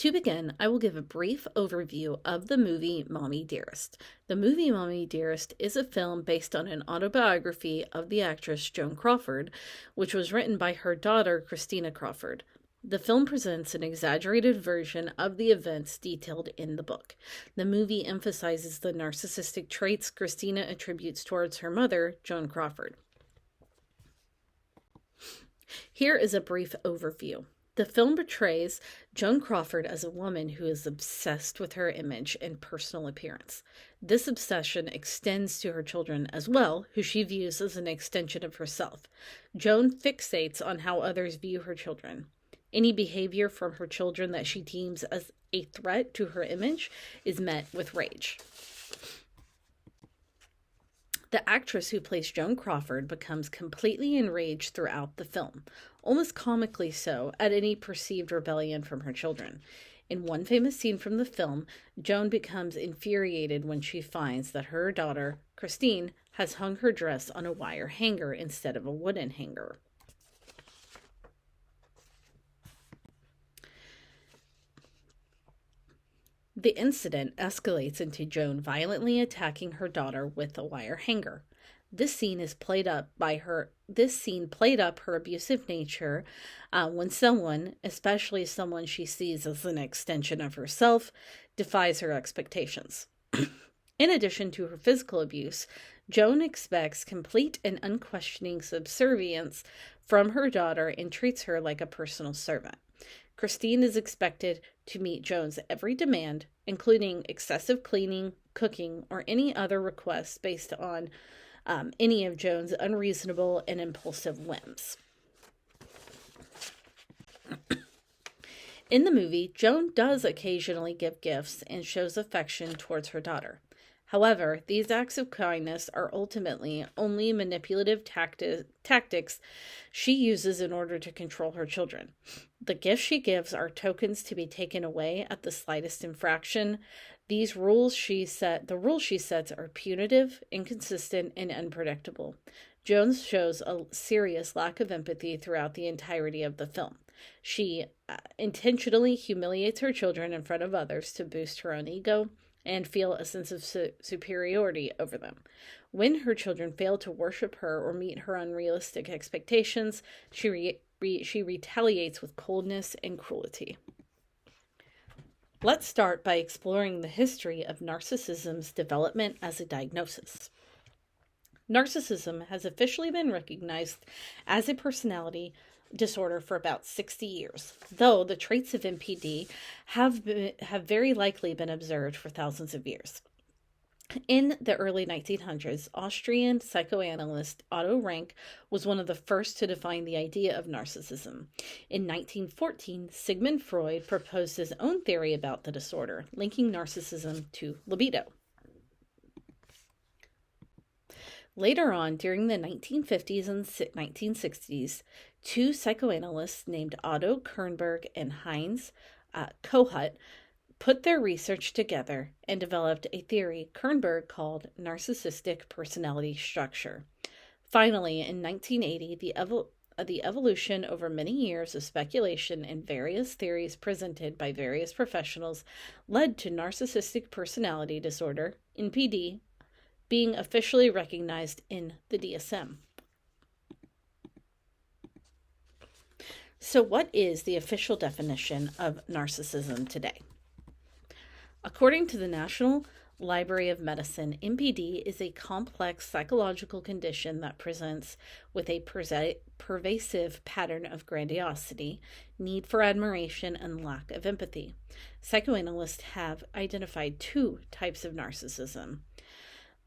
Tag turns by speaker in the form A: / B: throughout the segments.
A: To begin, I will give a brief overview of the movie Mommie, Dearest. The movie Mommie, Dearest is a film based on an autobiography of the actress Joan Crawford, which was written by her daughter Christina Crawford. The film presents an exaggerated version of the events detailed in the book. The movie emphasizes the narcissistic traits Christina attributes towards her mother, Joan Crawford. Here is a brief overview. The film portrays Joan Crawford as a woman who is obsessed with her image and personal appearance. This obsession extends to her children as well, who she views as an extension of herself. Joan fixates on how others view her children. Any behavior from her children that she deems as a threat to her image is met with rage. The actress who plays Joan Crawford becomes completely enraged throughout the film, almost comically so, at any perceived rebellion from her children. In one famous scene from the film, Joan becomes infuriated when she finds that her daughter, Christine, has hung her dress on a wire hanger instead of a wooden hanger. The incident escalates into Joan violently attacking her daughter with a wire hanger. This scene played up her abusive nature when someone, especially someone she sees as an extension of herself, defies her expectations. In addition to her physical abuse, Joan expects complete and unquestioning subservience from her daughter and treats her like a personal servant. Christine is expected to meet Joan's every demand, including excessive cleaning, cooking, or any other requests based on any of Joan's unreasonable and impulsive whims. In the movie, Joan does occasionally give gifts and shows affection towards her daughter. However, these acts of kindness are ultimately only manipulative tactics she uses in order to control her children. The gifts she gives are tokens to be taken away at the slightest infraction. The rules she sets are punitive, inconsistent, and unpredictable. Jones shows a serious lack of empathy throughout the entirety of the film. She intentionally humiliates her children in front of others to boost her own ego and feel a sense of superiority over them. When her children fail to worship her or meet her unrealistic expectations, she retaliates with coldness and cruelty. Let's start by exploring the history of narcissism's development as a diagnosis. Narcissism has officially been recognized as a personality disorder for about 60 years, though the traits of NPD have very likely been observed for thousands of years. In the early 1900s, Austrian psychoanalyst Otto Rank was one of the first to define the idea of narcissism. In 1914, Sigmund Freud proposed his own theory about the disorder, linking narcissism to libido. Later on, during the 1950s and 1960s, two psychoanalysts named Otto Kernberg and Heinz Kohut put their research together and developed a theory Kernberg called narcissistic personality structure. Finally, in 1980, the evolution over many years of speculation and various theories presented by various professionals led to narcissistic personality disorder, NPD, being officially recognized in the DSM. So what is the official definition of narcissism today? According to the National Library of Medicine, NPD is a complex psychological condition that presents with a pervasive pattern of grandiosity, need for admiration, and lack of empathy. Psychoanalysts have identified two types of narcissism.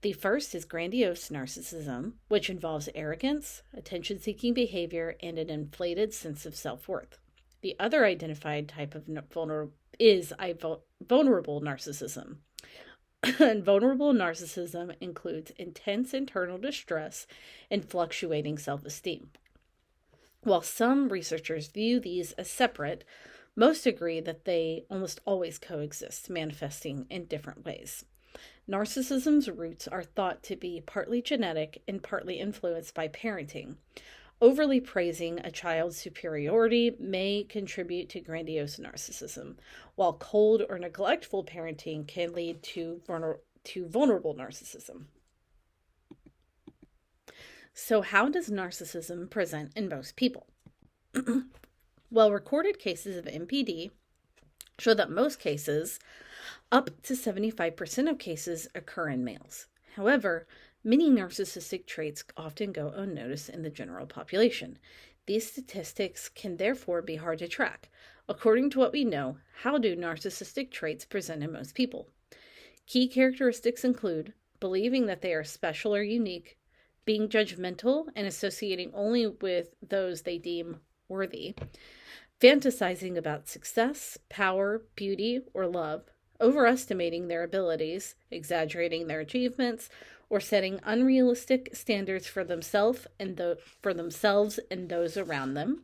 A: The first is grandiose narcissism, which involves arrogance, attention-seeking behavior, and an inflated sense of self-worth. The other identified type of vulnerable narcissism. And vulnerable narcissism includes intense internal distress and fluctuating self-esteem. While some researchers view these as separate, most agree that they almost always coexist, manifesting in different ways. Narcissism's roots are thought to be partly genetic and partly influenced by parenting. Overly praising a child's superiority may contribute to grandiose narcissism, while cold or neglectful parenting can lead to vulnerable narcissism. So, how does narcissism present in most people? Well, recorded cases of NPD show that most cases, up to 75% of cases, occur in males. However, many narcissistic traits often go unnoticed in the general population. These statistics can therefore be hard to track. According to what we know, how do narcissistic traits present in most people? Key characteristics include believing that they are special or unique, being judgmental and associating only with those they deem worthy, fantasizing about success, power, beauty, or love, overestimating their abilities, exaggerating their achievements, or setting unrealistic standards for themselves and those around them.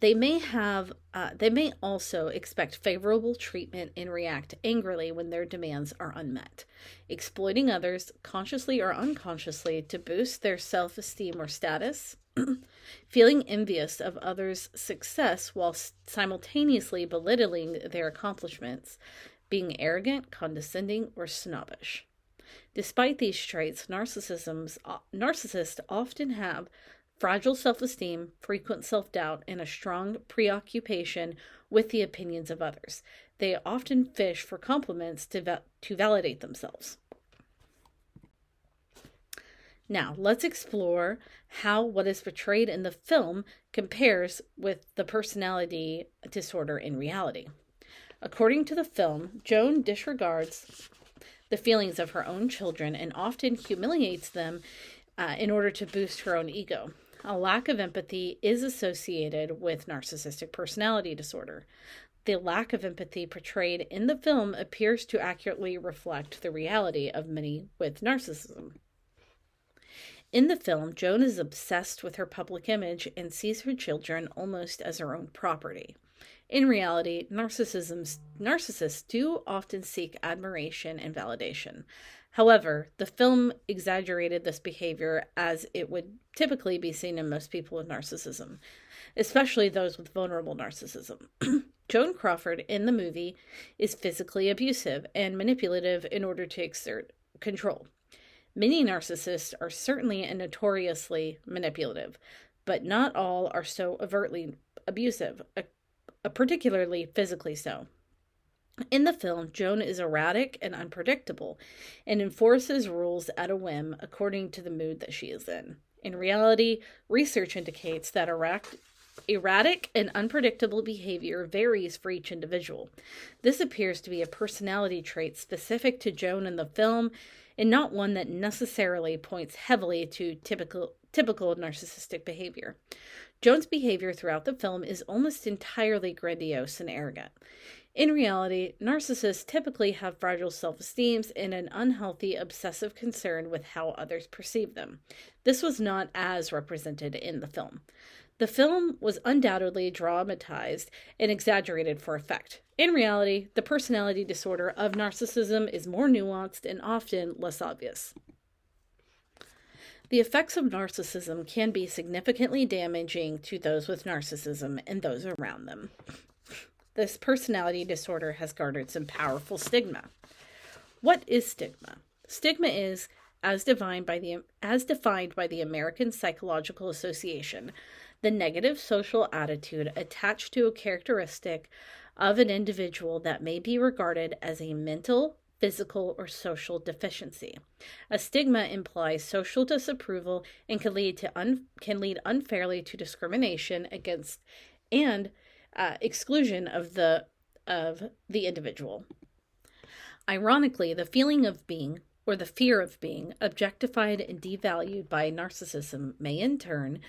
A: They may also expect favorable treatment and react angrily when their demands are unmet, exploiting others consciously or unconsciously to boost their self-esteem or status, feeling envious of others' success while simultaneously belittling their accomplishments, being arrogant, condescending, or snobbish. Despite these traits, narcissists often have fragile self-esteem, frequent self-doubt, and a strong preoccupation with the opinions of others. They often fish for compliments to validate themselves. Now, let's explore how what is portrayed in the film compares with the personality disorder in reality. According to the film, Joan disregards the feelings of her own children and often humiliates them in order to boost her own ego. A lack of empathy is associated with narcissistic personality disorder. The lack of empathy portrayed in the film appears to accurately reflect the reality of many with narcissism. In the film, Joan is obsessed with her public image and sees her children almost as her own property. In reality, narcissists do often seek admiration and validation. However, the film exaggerated this behavior as it would typically be seen in most people with narcissism, especially those with vulnerable narcissism. Joan Crawford in the movie is physically abusive and manipulative in order to exert control. Many narcissists are certainly and notoriously manipulative, but not all are so overtly abusive, particularly physically so. In the film, Joan is erratic and unpredictable and enforces rules at a whim according to the mood that she is in. In reality, research indicates that erratic and unpredictable behavior varies for each individual. This appears to be a personality trait specific to Joan in the film and not one that necessarily points heavily to typical narcissistic behavior. Joan's behavior throughout the film is almost entirely grandiose and arrogant. In reality, narcissists typically have fragile self-esteem and an unhealthy, obsessive concern with how others perceive them. This was not as represented in the film. The film was undoubtedly dramatized and exaggerated for effect. In reality, the personality disorder of narcissism is more nuanced and often less obvious. The effects of narcissism can be significantly damaging to those with narcissism and those around them. This personality disorder has garnered some powerful stigma. What is stigma? Stigma is, as defined by the American Psychological Association, the negative social attitude attached to a characteristic of an individual that may be regarded as a mental, physical, or social deficiency. A stigma implies social disapproval and can lead unfairly to discrimination against and exclusion of the individual. Ironically, the feeling of being or the fear of being objectified and devalued by narcissists may in turn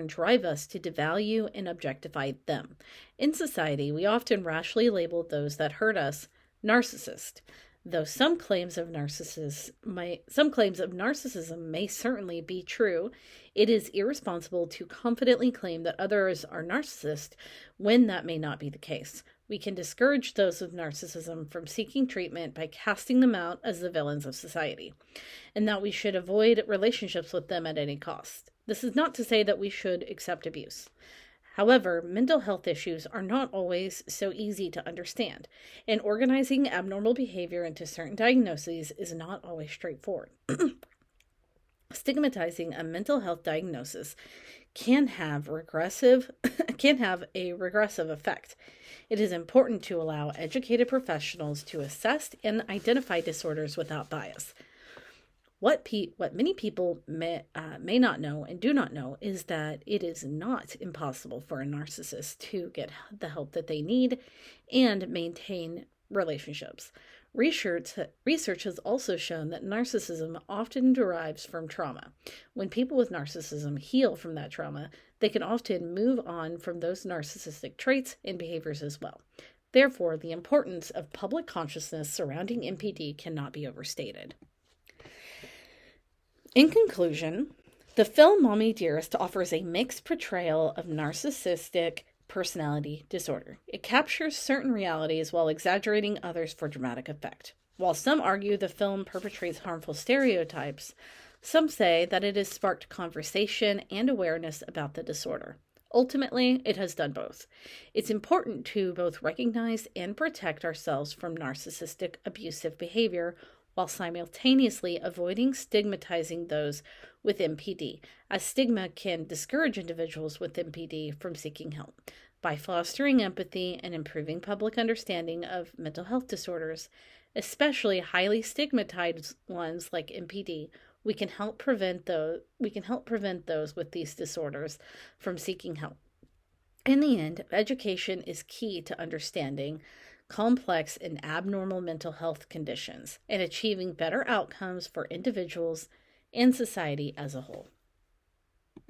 A: drive us to devalue and objectify them. In society, we often rashly label those that hurt us narcissist. Though some claims of narcissism may certainly be true, it is irresponsible to confidently claim that others are narcissists when that may not be the case. We can discourage those with narcissism from seeking treatment by casting them out as the villains of society, and that we should avoid relationships with them at any cost. This is not to say that we should accept abuse. However, mental health issues are not always so easy to understand, and organizing abnormal behavior into certain diagnoses is not always straightforward. Stigmatizing a mental health diagnosis can have a regressive effect. It is important to allow educated professionals to assess and identify disorders without bias. What many people may not know and do not know is that it is not impossible for a narcissist to get the help that they need and maintain relationships. Research has also shown that narcissism often derives from trauma. When people with narcissism heal from that trauma, they can often move on from those narcissistic traits and behaviors as well. Therefore, the importance of public consciousness surrounding MPD cannot be overstated. In conclusion, the film Mommie, Dearest offers a mixed portrayal of narcissistic personality disorder. It captures certain realities while exaggerating others for dramatic effect. While some argue the film perpetrates harmful stereotypes, some say that it has sparked conversation and awareness about the disorder. Ultimately, it has done both. It's important to both recognize and protect ourselves from narcissistic abusive behavior while simultaneously avoiding stigmatizing those with MPD, as stigma can discourage individuals with MPD from seeking help. By fostering empathy and improving public understanding of mental health disorders, especially highly stigmatized ones like MPD, we can help prevent those with these disorders from seeking help. In the end, education is key to understanding complex and abnormal mental health conditions and achieving better outcomes for individuals and society as a whole.